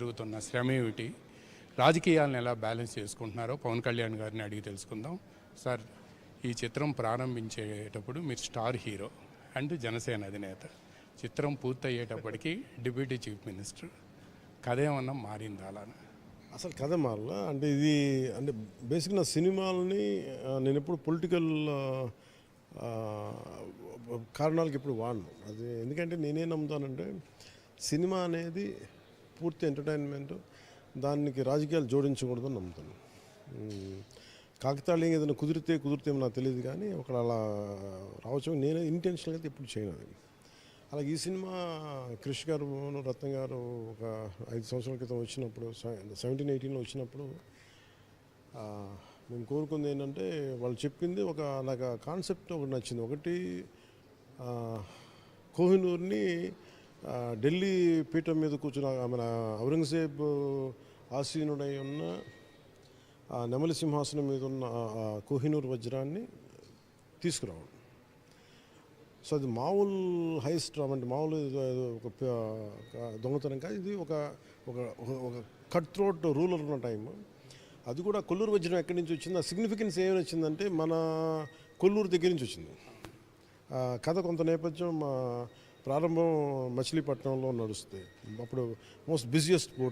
పడుతున్న శ్రమ ఏమిటి, రాజకీయాలను ఎలా బ్యాలెన్స్ చేసుకుంటున్నారో పవన్ కళ్యాణ్ గారిని అడిగి తెలుసుకుందాం. సార్, ఈ చిత్రం ప్రారంభించేటప్పుడు మీరు స్టార్ హీరో అండ్ జనసేన అధినేత, చిత్రం పూర్తయ్యేటప్పటికి డిప్యూటీ చీఫ్ మినిస్టర్, కథ ఏమన్నా మారిందా? అలా అసలు కథ మారలా. అంటే ఇది అంటే బేసిక్ నా సినిమాలని నేను ఎప్పుడు పొలిటికల్ కారణాలకు ఎప్పుడు వాడను. అది ఎందుకంటే నేనేం నమ్ముతానంటే సినిమా అనేది పూర్తి ఎంటర్టైన్మెంట్, దానికి రాజకీయాలు జోడించకూడదని నమ్ముతాను. కాకతాళీయంగా ఏదైనా కుదిరితే నాకు తెలియదు, కానీ ఒకడు అలా రావచ్చు. నేను ఇంటెన్షనల్గా అయితే ఎప్పుడు చేయను అది. అలాగే ఈ సినిమా క్రిష్ గారు, రత్న గారు ఒక 5 సంవత్సరాల క్రితం వచ్చినప్పుడు, 17-18లో వచ్చినప్పుడు మేము కోరుకుంది ఏంటంటే, వాళ్ళు చెప్పింది నాకు కాన్సెప్ట్ ఒకటి నచ్చింది. ఒకటి, కోహినూర్ని ఢిల్లీ పీఠం మీద కూర్చున్న మన ఔరంగజేబ్ ఆసీనుడై ఉన్న నెమలి సింహాసనం మీద ఉన్న కోహినూర్ వజ్రాన్ని తీసుకురావడం. సో అది మామూలు హైస్ట్ అంటే మామూలు ఒక దొంగతనం కాదు. ఇది ఒక కట్ థ్రోట్ రూలర్ ఉన్న టైం. అది కూడా కొల్లూరు వజ్రం ఎక్కడి నుంచి వచ్చింది, ఆ సిగ్నిఫికెన్స్ ఏమైనా వచ్చిందంటే మన కొల్లూరు దగ్గర నుంచి వచ్చింది. కథ కొంత నేపథ్యం ప్రారంభం మచిలీపట్నంలో నడుస్తుంది. అప్పుడు మోస్ట్ బిజియెస్ట్ పోర్ట్